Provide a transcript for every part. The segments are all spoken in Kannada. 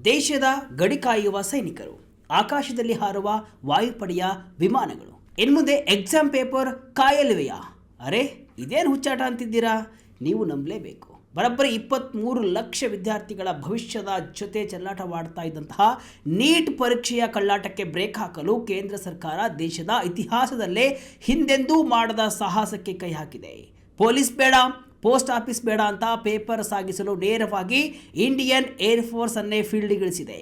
ದೇಶದ ಗಡಿ ಕಾಯುವ ಸೈನಿಕರು, ಆಕಾಶದಲ್ಲಿ ಹಾರುವ ವಾಯುಪಡೆಯ ವಿಮಾನಗಳು ಇನ್ಮುಂದೆ ಎಕ್ಸಾಮ್ ಪೇಪರ್ ಕಾಯಲಿವೆಯಾ? ಅರೆ ಇದೇನು ಹುಚ್ಚಾಟ ಅಂತಿದ್ದೀರಾ? ನೀವು ನಂಬಲೇಬೇಕು. ಬರೋಬ್ಬರಿ 23 ಲಕ್ಷ ವಿದ್ಯಾರ್ಥಿಗಳ ಭವಿಷ್ಯದ ಜೊತೆ ಚೆಲ್ಲಾಟವಾಡ್ತಾ ಇದ್ದಂತಹ ನೀಟ್ ಪರೀಕ್ಷೆಯ ಕಳ್ಳಾಟಕ್ಕೆ ಬ್ರೇಕ್ ಹಾಕಲು ಕೇಂದ್ರ ಸರ್ಕಾರ ದೇಶದ ಇತಿಹಾಸದಲ್ಲೇ ಹಿಂದೆಂದೂ ಮಾಡದ ಸಾಹಸಕ್ಕೆ ಕೈ ಹಾಕಿದೆ. ಪೊಲೀಸ್ ಬೇಡ, ಪೋಸ್ಟ್ ಆಫೀಸ್ ಬೇಡ ಅಂತ ಪೇಪರ್ ಸಾಗಿಸಲು ನೇರವಾಗಿ ಇಂಡಿಯನ್ ಏರ್ ಫೋರ್ಸ್ ಅನ್ನೇ ಫೀಲ್ಡ್ಗಿಳಿಸಿದೆ.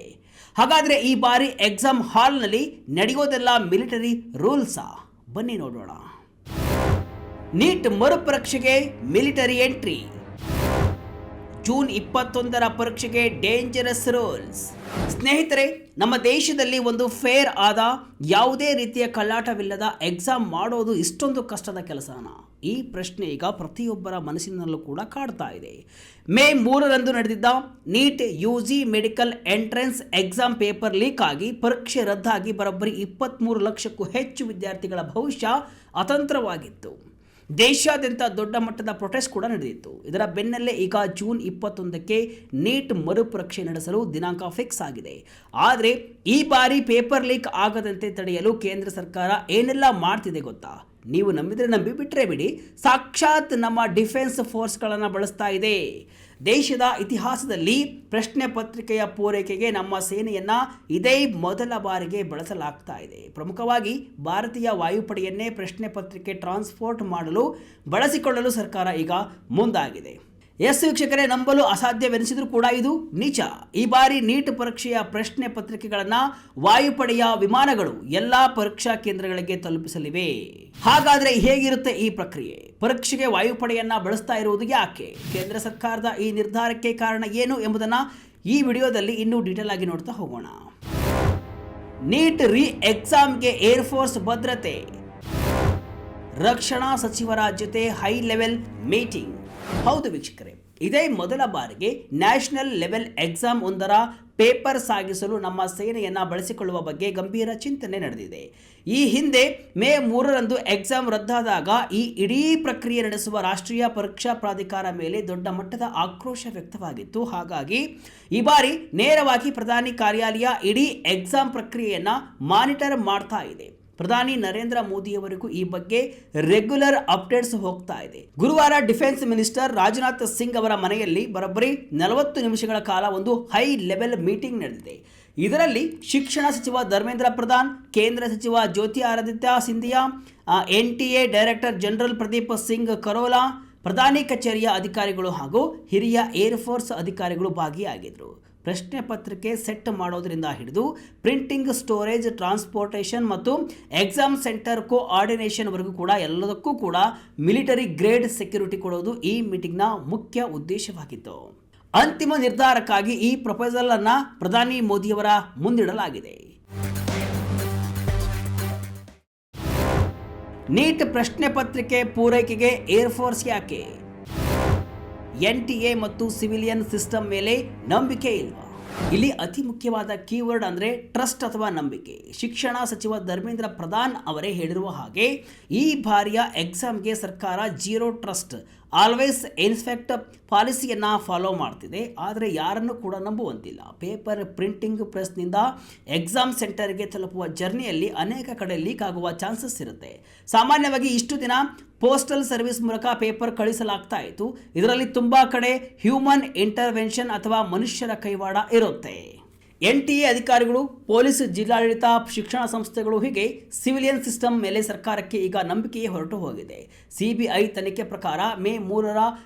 ಹಾಗಾದರೆ ಈ ಬಾರಿ ಎಕ್ಸಾಮ್ ಹಾಲ್ನಲ್ಲಿ ನಡೆಯೋದೆಲ್ಲ ಮಿಲಿಟರಿ ರೂಲ್ಸಾ? ಬನ್ನಿ ನೋಡೋಣ. ನೀಟ್ ಮರುಪರೀಕ್ಷೆಗೆ ಮಿಲಿಟರಿ ಎಂಟ್ರಿ. ಜೂನ್ 21ರ ಪರೀಕ್ಷೆಗೆ ಡೇಂಜರಸ್ ರೂಲ್ಸ್. ಸ್ನೇಹಿತರೆ, ನಮ್ಮ ದೇಶದಲ್ಲಿ ಒಂದು ಫೇರ್ ಆದ ಯಾವುದೇ ರೀತಿಯ ಕಳ್ಳಾಟವಿಲ್ಲದ ಎಕ್ಸಾಮ್ ಮಾಡೋದು ಇಷ್ಟೊಂದು ಕಷ್ಟದ ಕೆಲಸನ? ಈ ಪ್ರಶ್ನೆ ಈಗ ಪ್ರತಿಯೊಬ್ಬರ ಮನಸ್ಸಿನಲ್ಲೂ ಕೂಡ ಕಾಡ್ತಾ ಇದೆ. ಮೇ 3ರಂದು ನಡೆದಿದ್ದ NEET UG medical entrance exam paper leak ಆಗಿ ಪರೀಕ್ಷೆ ರದ್ದಾಗಿ ಬರೋಬ್ಬರಿ 23 ಲಕ್ಷಕ್ಕೂ ಹೆಚ್ಚು ವಿದ್ಯಾರ್ಥಿಗಳ ಭವಿಷ್ಯ ಅತಂತ್ರವಾಗಿತ್ತು. ದೇಶಾದ್ಯಂತ ದೊಡ್ಡ ಮಟ್ಟದ ಪ್ರೊಟೆಸ್ಟ್ ಕೂಡ ನಡೆದಿತ್ತು. ಇದರ ಬೆನ್ನಲ್ಲೇ ಈಗ ಜೂನ್ 21ಕ್ಕೆ ನೀಟ್ ಮರುಪರೀಕ್ಷೆ ನಡೆಸಲು ದಿನಾಂಕ ಫಿಕ್ಸ್ ಆಗಿದೆ. ಆದರೆ ಈ ಬಾರಿ ಪೇಪರ್ ಲೀಕ್ ಆಗದಂತೆ ತಡೆಯಲು ಕೇಂದ್ರ ಸರ್ಕಾರ ಏನೆಲ್ಲ ಮಾಡ್ತಿದೆ ಗೊತ್ತಾ? ನೀವು ನಂಬಿದರೆ ನಂಬಿ, ಬಿಟ್ಟರೆ ಬಿಡಿ, ಸಾಕ್ಷಾತ್ ನಮ್ಮ ಡಿಫೆನ್ಸ್ ಫೋರ್ಸ್ಗಳನ್ನು ಬಳಸ್ತಾ ಇದೆ. ದೇಶದ ಇತಿಹಾಸದಲ್ಲಿ ಪ್ರಶ್ನೆ ಪತ್ರಿಕೆಯ ಪೂರೈಕೆಗೆ ನಮ್ಮ ಸೇನೆಯನ್ನು ಇದೇ ಮೊದಲ ಬಾರಿಗೆ ಬಳಸಲಾಗ್ತಾ ಇದೆ. ಪ್ರಮುಖವಾಗಿ ಭಾರತೀಯ ವಾಯುಪಡೆಯನ್ನೇ ಪ್ರಶ್ನೆ ಪತ್ರಿಕೆ ಟ್ರಾನ್ಸ್ಪೋರ್ಟ್ ಮಾಡಲು ಬಳಸಿಕೊಳ್ಳಲು ಸರ್ಕಾರ ಈಗ ಮುಂದಾಗಿದೆ. ಎಸ್ ವೀಕ್ಷಕರೇ, ನಂಬಲು ಅಸಾಧ್ಯವೆನಿಸಿದರೂ ಕೂಡ ಇದು ನಿಜ. ಈ ಬಾರಿ ನೀಟ್ ಪರೀಕ್ಷೆಯ ಪ್ರಶ್ನೆ ಪತ್ರಿಕೆಗಳನ್ನು ವಾಯುಪಡೆಯ ವಿಮಾನಗಳು ಎಲ್ಲ ಪರೀಕ್ಷಾ ಕೇಂದ್ರಗಳಿಗೆ ತಲುಪಿಸಲಿವೆ. ಹಾಗಾದರೆ ಹೇಗಿರುತ್ತೆ ಈ ಪ್ರಕ್ರಿಯೆ? ಪರೀಕ್ಷೆಗೆ ವಾಯುಪಡೆಯನ್ನ ಬಳಸ್ತಾ ಇರುವುದು ಯಾಕೆ? ಕೇಂದ್ರ ಸರ್ಕಾರದ ಈ ನಿರ್ಧಾರಕ್ಕೆ ಕಾರಣ ಏನು ಎಂಬುದನ್ನು ಈ ವಿಡಿಯೋದಲ್ಲಿ ಇನ್ನೂ ಡೀಟೇಲ್ ಆಗಿ ನೋಡ್ತಾ ಹೋಗೋಣ. ನೀಟ್ ರೀ ಎಕ್ಸಾಮ್ಗೆ ಏರ್ ಫೋರ್ಸ್ ಭದ್ರತೆ. ರಕ್ಷಣಾ ಸಚಿವರ ಜೊತೆ ಹೈ ಲೆವೆಲ್ ಮೀಟಿಂಗ್. ಹೌದು ವೀಕ್ಷಕರೇ, ಇದೇ ಮೊದಲ ಬಾರಿಗೆ ನ್ಯಾಷನಲ್ ಲೆವೆಲ್ ಎಕ್ಸಾಮ್ ಒಂದರ ಪೇಪರ್ ಸಾಗಿಸಲು ನಮ್ಮ ಸೇನೆಯನ್ನು ಬಳಸಿಕೊಳ್ಳುವ ಬಗ್ಗೆ ಗಂಭೀರ ಚಿಂತನೆ ನಡೆದಿದೆ. ಈ ಹಿಂದೆ ಮೇ 3ರಂದು ಎಕ್ಸಾಮ್ ರದ್ದಾದಾಗ ಈ ಇಡೀ ಪ್ರಕ್ರಿಯೆ ನಡೆಸುವ ರಾಷ್ಟ್ರೀಯ ಪರೀಕ್ಷಾ ಪ್ರಾಧಿಕಾರ ಮೇಲೆ ದೊಡ್ಡ ಮಟ್ಟದ ಆಕ್ರೋಶ ವ್ಯಕ್ತವಾಗಿತ್ತು. ಹಾಗಾಗಿ ಈ ಬಾರಿ ನೇರವಾಗಿ ಪ್ರಧಾನಿ ಕಾರ್ಯಾಲಯ ಇಡೀ ಎಕ್ಸಾಮ್ ಪ್ರಕ್ರಿಯೆಯನ್ನು ಮಾನಿಟರ್ ಮಾಡ್ತಾ ಇದೆ. ಪ್ರಧಾನಿ ನರೇಂದ್ರ ಮೋದಿಯವರಿಗೂ ಈ ಬಗ್ಗೆ ರೆಗ್ಯುಲರ್ ಅಪ್ಡೇಟ್ಸ್ ಹೋಗ್ತಾ ಇದೆ. ಗುರುವಾರ ಡಿಫೆನ್ಸ್ ಮಿನಿಸ್ಟರ್ ರಾಜನಾಥ್ ಸಿಂಗ್ ಅವರ ಮನೆಯಲ್ಲಿ ಬರೋಬ್ಬರಿ 40 ನಿಮಿಷಗಳ ಕಾಲ ಒಂದು ಹೈ ಲೆವೆಲ್ ಮೀಟಿಂಗ್ ನಡೆದಿದೆ. ಇದರಲ್ಲಿ ಶಿಕ್ಷಣ ಸಚಿವ ಧರ್ಮೇಂದ್ರ ಪ್ರಧಾನ್, ಕೇಂದ್ರ ಸಚಿವ Jyotiraditya Scindia, NTA director general Pradeep Singh Kharola, ಪ್ರಧಾನಿ ಕಚೇರಿಯ ಅಧಿಕಾರಿಗಳು ಹಾಗೂ ಹಿರಿಯ ಏರ್ ಫೋರ್ಸ್ ಅಧಿಕಾರಿಗಳು ಭಾಗಿಯಾಗಿದ್ದರು. ಪ್ರಶ್ನೆ ಪತ್ರಿಕೆ ಸೆಟ್ ಮಾಡೋದರಿಂದ ಹಿಡಿದು ಪ್ರಿಂಟಿಂಗ್, ಸ್ಟೋರೇಜ್, ಟ್ರಾನ್ಸ್ಪೋರ್ಟೇಷನ್ ಮತ್ತು ಎಕ್ಸಾಮ್ ಸೆಂಟರ್ ಕೋಆರ್ಡಿನೇಷನ್ವರೆಗೂ ಕೂಡ ಎಲ್ಲದಕ್ಕೂ ಕೂಡ ಮಿಲಿಟರಿ ಗ್ರೇಡ್ ಸೆಕ್ಯೂರಿಟಿ ಕೊಡೋದು ಈ ಮೀಟಿಂಗ್ನ ಮುಖ್ಯ ಉದ್ದೇಶವಾಗಿತ್ತು. ಅಂತಿಮ ನಿರ್ಧಾರಕ್ಕಾಗಿ ಈ ಪ್ರಪೋಸಲ್ ಅನ್ನು ಪ್ರಧಾನಿ ಮೋದಿಯವರ ಮುಂದಿಡಲಾಗಿದೆ. ನೀಟ್ ಪ್ರಶ್ನೆ ಪತ್ರಿಕೆ ಪೂರೈಕೆಗೆ ಏರ್ ಫೋರ್ಸ್ ಯಾಕೆ? NTA ಮತ್ತು ಸಿವಿಲಿಯನ್ ಸಿಸ್ಟಮ್ ಮೇಲೆ ನಂಬಿಕೆ ಇಲ್ವಾ? ಇಲ್ಲಿ ಅತಿ ಮುಖ್ಯವಾದ ಕೀವರ್ಡ್ ಅಂದರೆ ಟ್ರಸ್ಟ್ ಅಥವಾ ನಂಬಿಕೆ. ಶಿಕ್ಷಣ ಸಚಿವ ಧರ್ಮೇಂದ್ರ ಪ್ರಧಾನ್ ಅವರೇ ಹೇಳಿರುವ ಹಾಗೆ ಈ ಬಾರಿಯ ಎಕ್ಸಾಮ್ಗೆ ಸರ್ಕಾರ ಜೀರೋ ಟ್ರಸ್ಟ್, ಆಲ್ವೇಸ್ ಇನ್ಸ್ಪೆಕ್ಟ್ ಪಾಲಿಸಿಯನ್ನು ಫಾಲೋ ಮಾಡ್ತಿದೆ. ಆದರೆ ಯಾರನ್ನು ಕೂಡ ನಂಬುವಂತಿಲ್ಲ. ಪೇಪರ್ ಪ್ರಿಂಟಿಂಗ್ ಪ್ರೆಸ್ನಿಂದ ಎಕ್ಸಾಮ್ ಸೆಂಟರ್ಗೆ ತಲುಪುವ ಜರ್ನಿಯಲ್ಲಿ ಅನೇಕ ಕಡೆ ಲೀಕ್ ಆಗುವ ಚಾನ್ಸಸ್ ಇರುತ್ತೆ. ಸಾಮಾನ್ಯವಾಗಿ ಇಷ್ಟು ದಿನ ಪೋಸ್ಟಲ್ ಸರ್ವಿಸ್ ಮೂಲಕ ಪೇಪರ್ ಕಳಿಸಲಾಗ್ತಾ ಇತ್ತು. ಇದರಲ್ಲಿ ತುಂಬ ಕಡೆ ಹ್ಯೂಮನ್ ಇಂಟರ್ವೆನ್ಷನ್ ಅಥವಾ ಮನುಷ್ಯರ ಕೈವಾಡ ಇರುತ್ತೆ. NTA ಅಧಿಕಾರಿಗಳು, ಪೊಲೀಸ್, ಜಿಲ್ಲಾಡಳಿತ, ಶಿಕ್ಷಣ ಸಂಸ್ಥೆಗಳು, ಹೀಗೆ ಸಿವಿಲಿಯನ್ ಸಿಸ್ಟಮ್ ಮೇಲೆ ಸರ್ಕಾರಕ್ಕೆ ಈಗ ನಂಬಿಕೆಯೇ ಹೊರಟು ಹೋಗಿದೆ. CBI ತನಿಖೆ ಪ್ರಕಾರ ಮೇ 3ರ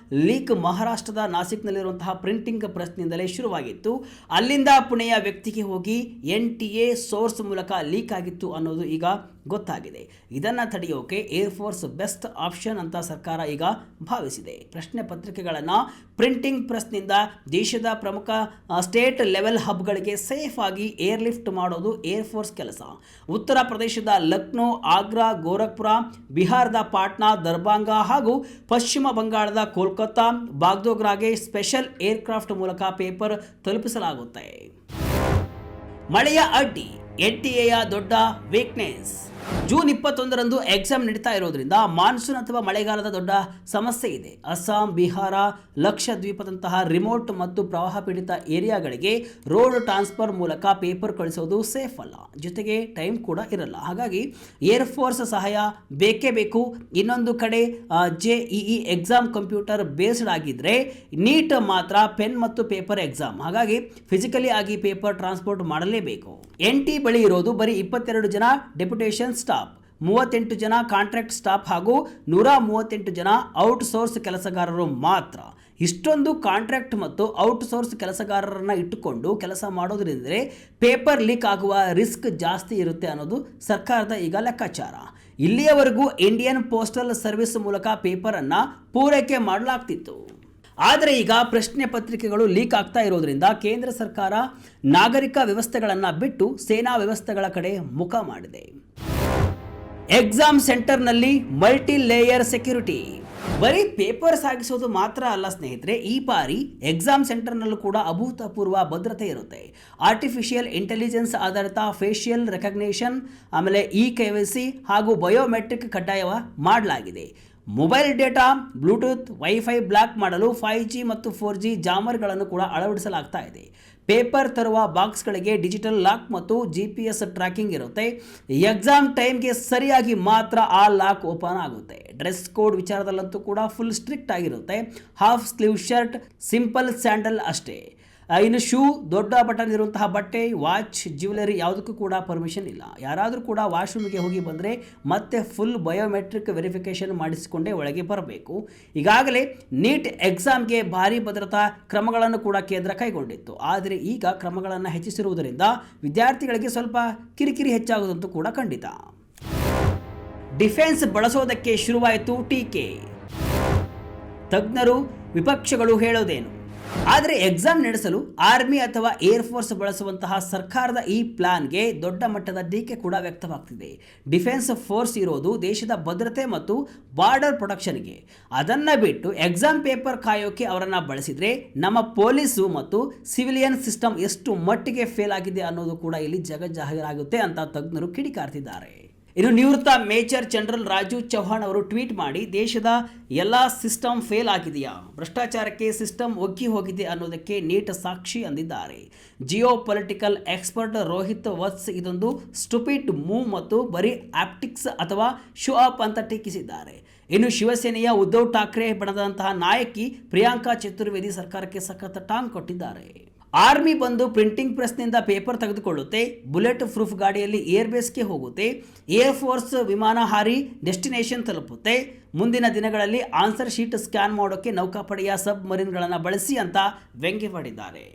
ಲೀಕ್ ಮಹಾರಾಷ್ಟ್ರದ ನಾಸಿಕ್ನಲ್ಲಿರುವಂತಹ ಪ್ರಿಂಟಿಂಗ್ ಪ್ರೆಸ್ನಿಂದಲೇ ಶುರುವಾಗಿತ್ತು. ಅಲ್ಲಿಂದ ಪುಣೆಯ ವ್ಯಕ್ತಿಗೆ ಹೋಗಿ NTA ಸೋರ್ಸ್ ಮೂಲಕ ಲೀಕ್ ಆಗಿತ್ತು ಅನ್ನೋದು ಈಗ ಗೊತ್ತಾಗಿದೆ. ಇದನ್ನು ತಡೆಯೋಕೆ ಏರ್ ಫೋರ್ಸ್ ಬೆಸ್ಟ್ ಆಪ್ಷನ್ ಅಂತ ಸರ್ಕಾರ ಈಗ ಭಾವಿಸಿದೆ. ಪ್ರಶ್ನೆ ಪತ್ರಿಕೆಗಳನ್ನು ಪ್ರಿಂಟಿಂಗ್ ಪ್ರೆಸ್ನಿಂದ ದೇಶದ ಪ್ರಮುಖ ಸ್ಟೇಟ್ ಲೆವೆಲ್ ಹಬ್ಗಳಿಗೆ ಸೇಫ್ ಆಗಿ ಏರ್ ಲಿಫ್ಟ್ ಮಾಡೋದು ಏರ್ ಫೋರ್ಸ್ ಕೆಲಸ. ಉತ್ತರ ಪ್ರದೇಶದ ಲಕ್ನೋ, ಆಗ್ರಾ, ಗೋರಖ್ಪುರ, ಬಿಹಾರದ ಪಾಟ್ನಾ, ದರ್ಭಂಗ ಹಾಗೂ ಪಶ್ಚಿಮ ಬಂಗಾಳದ ಕೋಲ್ಕತ್ತಾ, ಬಾಗ್ಡೋಗ್ರಾಗೆ ಸ್ಪೆಷಲ್ ಏರ್ಕ್ರಾಫ್ಟ್ ಮೂಲಕ ಪೇಪರ್ ತಲುಪಿಸಲಾಗುತ್ತೆ. ಮಳೆಯ ಅಡ್ಡಿ NTAಯ ದೊಡ್ಡ ವೀಕ್ನೆಸ್. ಜೂನ್ 21ರಂದು ಎಕ್ಸಾಮ್ ನಡೀತಾ ಇರೋದ್ರಿಂದ ಮಾನ್ಸೂನ್ ಅಥವಾ ಮಳೆಗಾಲದ ದೊಡ್ಡ ಸಮಸ್ಯೆ ಇದೆ. ಅಸ್ಸಾಂ, ಬಿಹಾರ, ಲಕ್ಷದ್ವೀಪದಂತಹ ರಿಮೋಟ್ ಮತ್ತು ಪ್ರವಾಹ ಪೀಡಿತ ಏರಿಯಾಗಳಿಗೆ ರೋಡ್ ಟ್ರಾನ್ಸ್ಫರ್ ಮೂಲಕ ಪೇಪರ್ ಕಳಿಸೋದು ಸೇಫ್ ಅಲ್ಲ, ಜೊತೆಗೆ ಟೈಮ್ ಕೂಡ ಇರಲ್ಲ. ಹಾಗಾಗಿ ಏರ್ ಫೋರ್ಸ್ ಸಹಾಯ ಬೇಕೇ ಬೇಕು. ಇನ್ನೊಂದು ಕಡೆ JEE ಎಕ್ಸಾಮ್ ಕಂಪ್ಯೂಟರ್ ಬೇಸ್ಡ್ ಆಗಿದ್ರೆ, ನೀಟ್ ಮಾತ್ರ ಪೆನ್ ಮತ್ತು ಪೇಪರ್ ಎಕ್ಸಾಮ್. ಹಾಗಾಗಿ ಫಿಸಿಕಲಿ ಆಗಿ ಪೇಪರ್ ಟ್ರಾನ್ಸ್ಪೋರ್ಟ್ ಮಾಡಲೇಬೇಕು. NT ಬಳಿ ಇರೋದು ಬರೀ 22 ಜನ ಡೆಪ್ಯುಟೇಷನ್ ಸ್ಟಾಫ್, 38 ಜನ ಕಾಂಟ್ರಾಕ್ಟ್ ಸ್ಟಾಫ್ ಹಾಗೂ 138 ಜನ ಔಟ್ಸೋರ್ಸ್ ಕೆಲಸಗಾರರು ಮಾತ್ರ. ಇಷ್ಟೊಂದು ಕಾಂಟ್ರಾಕ್ಟ್ ಮತ್ತು ಔಟ್ಸೋರ್ಸ್ ಕೆಲಸಗಾರರನ್ನ ಇಟ್ಟುಕೊಂಡು ಕೆಲಸ ಮಾಡೋದ್ರಿಂದ ಪೇಪರ್ ಲೀಕ್ ಆಗುವ ರಿಸ್ಕ್ ಜಾಸ್ತಿ ಇರುತ್ತೆ ಅನ್ನೋದು ಸರ್ಕಾರದ ಈಗ ಲೆಕ್ಕಾಚಾರ. ಇಲ್ಲಿಯವರೆಗೂ ಇಂಡಿಯನ್ ಪೋಸ್ಟಲ್ ಸರ್ವಿಸ್ ಮೂಲಕ ಪೇಪರನ್ನು ಪೂರೈಕೆ ಮಾಡಲಾಗ್ತಿತ್ತು. ಆದರೆ ಈಗ ಪ್ರಶ್ನೆ ಪತ್ರಿಕೆಗಳು ಲೀಕ್ ಆಗ್ತಾ ಇರೋದ್ರಿಂದ ಕೇಂದ್ರ ಸರ್ಕಾರ ನಾಗರಿಕ ವ್ಯವಸ್ಥೆಗಳನ್ನು ಬಿಟ್ಟು ಸೇನಾ ವ್ಯವಸ್ಥೆಗಳ ಕಡೆ ಮುಖ ಮಾಡಿದೆ. ಎಕ್ಸಾಮ್ ಸೆಂಟರ್ನಲ್ಲಿ ಮಲ್ಟಿ ಲೇಯರ್ ಸೆಕ್ಯೂರಿಟಿ. ಬರೀ ಪೇಪರ್ ಸಾಗಿಸೋದು ಮಾತ್ರ ಅಲ್ಲ ಸ್ನೇಹಿತರೆ, ಈ ಬಾರಿ ಎಕ್ಸಾಮ್ ಸೆಂಟರ್ನಲ್ಲೂ ಕೂಡ ಅಭೂತಪೂರ್ವ ಭದ್ರತೆ ಇರುತ್ತೆ. ಆರ್ಟಿಫಿಷಿಯಲ್ ಇಂಟೆಲಿಜೆನ್ಸ್ ಆಧಾರಿತ ಫೇಶಿಯಲ್ ರೆಕಗ್ನೇಷನ್, ಆಮೇಲೆ KYC ಹಾಗೂ ಬಯೋಮೆಟ್ರಿಕ್ ಕಡ್ಡಾಯ ಮಾಡಲಾಗಿದೆ. Mobile data, Bluetooth, WiFi block ಮಾಡಲು 5G ಮತ್ತು 4G ಜಾಮರ್ಗಳನ್ನು ಕೂಡ ಅಳವಡಿಸಲಾಗ್ತಾ ಇದೆ. ಪೇಪರ್ ತರುವ ಬಾಕ್ಸ್ಗಳಿಗೆ ಡಿಜಿಟಲ್ ಲಾಕ್ ಮತ್ತು GPS ಟ್ರ್ಯಾಕಿಂಗ್ ಇರುತ್ತೆ. ಎಕ್ಸಾಮ್ ಟೈಮ್ಗೆ ಸರಿಯಾಗಿ ಮಾತ್ರ ಆ ಲಾಕ್ ಓಪನ್ ಆಗುತ್ತೆ. ಡ್ರೆಸ್ ಕೋಡ್ ವಿಚಾರದಲ್ಲಂತೂ ಕೂಡ ಫುಲ್ ಸ್ಟ್ರಿಕ್ಟ್ ಆಗಿರುತ್ತೆ. Half sleeve shirt, simple sandal ಅಷ್ಟೇ. ಇನ್ನು ಶೂ, ದೊಡ್ಡ ಬಟನ್ ಇರುವಂತಹ ಬಟ್ಟೆ, ವಾಚ್, ಜ್ಯುವೆಲರಿ ಯಾವುದಕ್ಕೂ ಕೂಡ ಪರ್ಮಿಷನ್ ಇಲ್ಲ. ಯಾರಾದರೂ ಕೂಡ ವಾಶ್ರೂಮ್ಗೆ ಹೋಗಿ ಬಂದರೆ ಮತ್ತೆ ಫುಲ್ ಬಯೋಮೆಟ್ರಿಕ್ ವೆರಿಫಿಕೇಷನ್ ಮಾಡಿಸಿಕೊಂಡೇ ಒಳಗೆ ಬರಬೇಕು. ಈಗಾಗಲೇ ನೀಟ್ ಎಕ್ಸಾಮ್ಗೆ ಭಾರಿ ಭದ್ರತಾ ಕ್ರಮಗಳನ್ನು ಕೂಡ ಕೇಂದ್ರ ಕೈಗೊಂಡಿತ್ತು. ಆದರೆ ಈಗ ಕ್ರಮಗಳನ್ನು ಹೆಚ್ಚಿಸಿರುವುದರಿಂದ ವಿದ್ಯಾರ್ಥಿಗಳಿಗೆ ಸ್ವಲ್ಪ ಕಿರಿಕಿರಿ ಹೆಚ್ಚಾಗುವುದಂತೂ ಕೂಡ ಖಂಡಿತ. ಡಿಫೆನ್ಸ್ ಬಳಸೋದಕ್ಕೆ ಶುರುವಾಯಿತು ಟೀಕೆ. ತಜ್ಞರು, ವಿಪಕ್ಷಗಳು ಹೇಳೋದೇನು? ಆದರೆ ಎಕ್ಸಾಮ್ ನಡೆಸಲು ಆರ್ಮಿ ಅಥವಾ ಏರ್ ಫೋರ್ಸ್ ಬಳಸುವಂತಹ ಸರ್ಕಾರದ ಈ ಪ್ಲಾನ್ಗೆ ದೊಡ್ಡ ಮಟ್ಟದ ಟೀಕೆ ಕೂಡ ವ್ಯಕ್ತವಾಗ್ತಿದೆ. ಡಿಫೆನ್ಸ್ ಫೋರ್ಸ್ ಇರೋದು ದೇಶದ ಭದ್ರತೆ ಮತ್ತು ಬಾರ್ಡರ್ ಪ್ರೊಟೆಕ್ಷನ್ಗೆ. ಅದನ್ನು ಬಿಟ್ಟು ಎಕ್ಸಾಮ್ ಪೇಪರ್ ಕಾಯೋಕೆ ಅವರನ್ನು ಬಳಸಿದರೆ ನಮ್ಮ ಪೊಲೀಸು ಮತ್ತು ಸಿವಿಲಿಯನ್ ಸಿಸ್ಟಮ್ ಎಷ್ಟು ಮಟ್ಟಿಗೆ ಫೇಲ್ ಆಗಿದೆ ಅನ್ನೋದು ಕೂಡ ಇಲ್ಲಿ ಜಗಜ್ಜಾಹೀರಾಗುತ್ತೆ ಅಂತ ತಜ್ಞರು ಕಿಡಿಕಾರ್ತಿದ್ದಾರೆ. ಇನ್ನು ನಿವೃತ್ತ ಮೇಜರ್ ಜನರಲ್ ರಾಜು ಚೌಹಾಣ್ ಅವರು ಟ್ವೀಟ್ ಮಾಡಿ, ದೇಶದ ಎಲ್ಲ ಸಿಸ್ಟಮ್ ಫೇಲ್ ಆಗಿದೆಯಾ, ಭ್ರಷ್ಟಾಚಾರಕ್ಕೆ ಸಿಸ್ಟಮ್ ಒಗ್ಗಿ ಹೋಗಿದೆ ಅನ್ನೋದಕ್ಕೆ ನೀಟ್ ಸಾಕ್ಷಿ ಅಂದಿದ್ದಾರೆ. ಜಿಯೋ ಪೊಲಿಟಿಕಲ್ ಎಕ್ಸ್ಪರ್ಟ್ ರೋಹಿತ್ ವತ್ಸ್ ಇದೊಂದು ಸ್ಟುಪಿಡ್ ಮೂವ್ ಮತ್ತು ಬರೀ ಆಪ್ಟಿಕ್ಸ್ ಅಥವಾ ಶೋ ಅಪ್ ಅಂತ ಟೀಕಿಸಿದ್ದಾರೆ. ಇನ್ನು ಶಿವಸೇನೆಯ ಉದ್ಧವ್ ಠಾಕ್ರೆ ಬಣದಂತಹ ನಾಯಕಿ ಪ್ರಿಯಾಂಕಾ ಚತುರ್ವೇದಿ ಸರ್ಕಾರಕ್ಕೆ ಸಖತ್ ಟಾಂಗ್ ಕೊಟ್ಟಿದ್ದಾರೆ. ಆರ್ಮಿ ಬಂದು ಪ್ರಿಂಟಿಂಗ್ ಪ್ರೆಸ್ನಿಂದ ಪೇಪರ್ ತೆಗೆದುಕೊಳ್ಳುತ್ತೆ, ಬುಲೆಟ್ ಪ್ರೂಫ್ ಗಾಡಿಯಲ್ಲಿ ಏರ್ಬೇಸ್ಗೆ ಹೋಗುತ್ತೆ, ಏರ್ ಫೋರ್ಸ್ ವಿಮಾನ ಹಾರಿ ಡೆಸ್ಟಿನೇಷನ್ ತಲುಪುತ್ತೆ, ಮುಂದಿನ ದಿನಗಳಲ್ಲಿ ಆನ್ಸರ್ ಶೀಟ್ ಸ್ಕ್ಯಾನ್ ಮಾಡೋಕ್ಕೆ ನೌಕಾಪಡೆಯ ಸಬ್ ಮರೀನ್ಗಳನ್ನು ಬಳಸಿ ಅಂತ ವ್ಯಂಗ್ಯವಾಡಿದ್ದಾರೆ.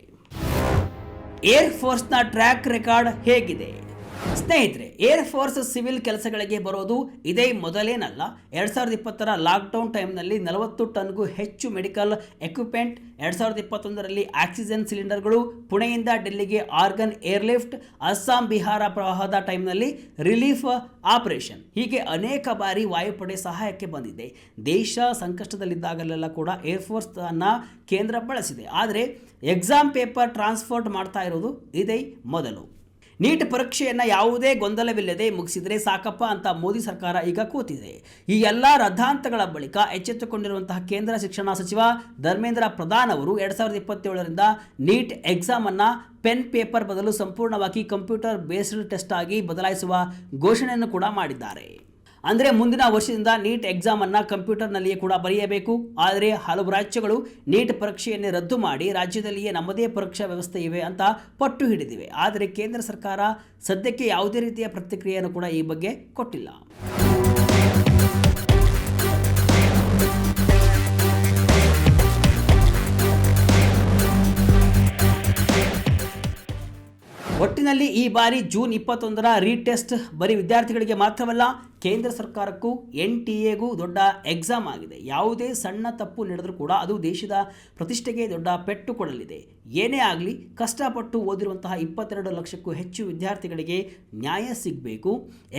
ಏರ್ ಫೋರ್ಸ್ನ ಟ್ರ್ಯಾಕ್ ರೆಕಾರ್ಡ್ ಹೇಗಿದೆ? ಸ್ನೇಹಿತರೆ, ಏರ್ ಫೋರ್ಸ್ ಸಿವಿಲ್ ಕೆಲಸಗಳಿಗೆ ಬರೋದು ಇದೇ ಮೊದಲೇನಲ್ಲ. 2020ರ ಲಾಕ್ಡೌನ್ ಟೈಮ್ನಲ್ಲಿ 40 ಟನ್ಗೂ ಹೆಚ್ಚು ಮೆಡಿಕಲ್ ಎಕ್ವಿಪ್ಮೆಂಟ್, 2021ರಲ್ಲಿ ಆಕ್ಸಿಜನ್ ಸಿಲಿಂಡರ್ಗಳು, ಪುಣೆಯಿಂದ ಡೆಲ್ಲಿಗೆ ಆರ್ಗನ್ ಏರ್ಲಿಫ್ಟ್, ಅಸ್ಸಾಂ ಬಿಹಾರ ಪ್ರವಾಹದ ಟೈಮ್ನಲ್ಲಿ ರಿಲೀಫ್ ಆಪರೇಷನ್, ಹೀಗೆ ಅನೇಕ ಬಾರಿ ವಾಯುಪಡೆ ಸಹಾಯಕ್ಕೆ ಬಂದಿದೆ. ದೇಶ ಸಂಕಷ್ಟದಲ್ಲಿದ್ದಾಗಲೆಲ್ಲ ಕೂಡ ಏರ್ ಫೋರ್ಸ್ ಅನ್ನು ಕೇಂದ್ರ ಬಳಸಿದೆ. ಆದರೆ ಎಕ್ಸಾಮ್ ಪೇಪರ್ ಟ್ರಾನ್ಸ್ಪೋರ್ಟ್ ಮಾಡ್ತಾ ಇರೋದು ಇದೇ ಮೊದಲು. ನೀಟ್ ಪರೀಕ್ಷೆಯನ್ನು ಯಾವುದೇ ಗೊಂದಲವಿಲ್ಲದೆ ಮುಗಿಸಿದರೆ ಸಾಕಪ್ಪ ಅಂತ ಮೋದಿ ಸರ್ಕಾರ ಈಗ ಕೂತಿದೆ. ಈ ಎಲ್ಲ ರದ್ದಾಂತಗಳ ಬಳಿಕ ಎಚ್ಚೆತ್ತುಕೊಂಡಿರುವಂತಹ ಕೇಂದ್ರ ಶಿಕ್ಷಣ ಸಚಿವ ಧರ್ಮೇಂದ್ರ ಪ್ರಧಾನ್ ಅವರು 2027ರಿಂದ ನೀಟ್ ಎಕ್ಸಾಮ್ ಅನ್ನು ಪೆನ್ ಪೇಪರ್ ಬದಲು ಸಂಪೂರ್ಣವಾಗಿ ಕಂಪ್ಯೂಟರ್ ಬೇಸ್ಡ್ ಟೆಸ್ಟ್ ಆಗಿ ಬದಲಾಯಿಸುವ ಘೋಷಣೆಯನ್ನು ಕೂಡ ಮಾಡಿದ್ದಾರೆ. ಅಂದರೆ ಮುಂದಿನ ವರ್ಷದಿಂದ ನೀಟ್ ಎಕ್ಸಾಮ್ ಅನ್ನು ಕಂಪ್ಯೂಟರ್ನಲ್ಲಿಯೇ ಕೂಡ ಬರೆಯಬೇಕು. ಆದರೆ ಹಲವು ರಾಜ್ಯಗಳು ನೀಟ್ ಪರೀಕ್ಷೆಯನ್ನೇ ರದ್ದು ಮಾಡಿ ರಾಜ್ಯದಲ್ಲಿಯೇ ನಮ್ಮದೇ ಪರೀಕ್ಷಾ ವ್ಯವಸ್ಥೆ ಇವೆ ಅಂತ ಪಟ್ಟು ಹಿಡಿದಿವೆ. ಆದರೆ ಕೇಂದ್ರ ಸರ್ಕಾರ ಸದ್ಯಕ್ಕೆ ಯಾವುದೇ ರೀತಿಯ ಪ್ರತಿಕ್ರಿಯೆಯನ್ನು ಕೂಡ ಈ ಬಗ್ಗೆ ಕೊಟ್ಟಿಲ್ಲ. ಒಟ್ಟಿನಲ್ಲಿ ಈ ಬಾರಿ ಜೂನ್ 21ರ ರೀಟೆಸ್ಟ್ ಬರೀ ವಿದ್ಯಾರ್ಥಿಗಳಿಗೆ ಮಾತ್ರವಲ್ಲ, ಕೇಂದ್ರ ಸರ್ಕಾರಕ್ಕೂ NTAಗೂ ದೊಡ್ಡ ಎಕ್ಸಾಮ್ ಆಗಿದೆ. ಯಾವುದೇ ಸಣ್ಣ ತಪ್ಪು ನಡೆದರೂ ಕೂಡ ಅದು ದೇಶದ ಪ್ರತಿಷ್ಠೆಗೆ ದೊಡ್ಡ ಪೆಟ್ಟು ಕೊಡಲಿದೆ. ಏನೇ ಆಗಲಿ, ಕಷ್ಟಪಟ್ಟು ಓದಿರುವಂತಹ 22 ಲಕ್ಷಕ್ಕೂ ಹೆಚ್ಚು ವಿದ್ಯಾರ್ಥಿಗಳಿಗೆ ನ್ಯಾಯ ಸಿಗಬೇಕು,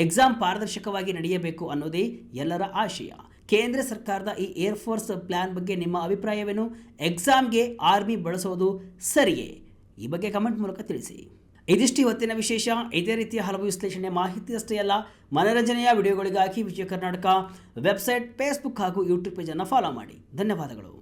ಎಕ್ಸಾಮ್ ಪಾರದರ್ಶಕವಾಗಿ ನಡೆಯಬೇಕು ಅನ್ನೋದೇ ಎಲ್ಲರ ಆಶಯ. ಕೇಂದ್ರ ಸರ್ಕಾರದ ಈ ಏರ್ ಫೋರ್ಸ್ ಪ್ಲಾನ್ ಬಗ್ಗೆ ನಿಮ್ಮ ಅಭಿಪ್ರಾಯವೇನು? ಎಕ್ಸಾಮ್ಗೆ ಆರ್ಮಿ ಬಳಸೋದು ಸರಿಯೇ? ಈ ಬಗ್ಗೆ ಕಮೆಂಟ್ ಮೂಲಕ ತಿಳಿಸಿ. ಇದಿಷ್ಟು ಇವತ್ತಿನ ವಿಶೇಷ. ಇದೇ ರೀತಿಯ ಹಲವು ವಿಶ್ಲೇಷಣೆ ಮಾಹಿತಿ ಅಷ್ಟೇ ಅಲ್ಲ, ಮನರಂಜನೆಯ ವಿಡಿಯೋಗಳಿಗಾಗಿ ವಿಜಯ ಕರ್ನಾಟಕ ವೆಬ್ಸೈಟ್, ಫೇಸ್ಬುಕ್ ಹಾಗೂ ಯೂಟ್ಯೂಬ್ ಪೇಜನ್ನು ಫಾಲೋ ಮಾಡಿ. ಧನ್ಯವಾದಗಳು.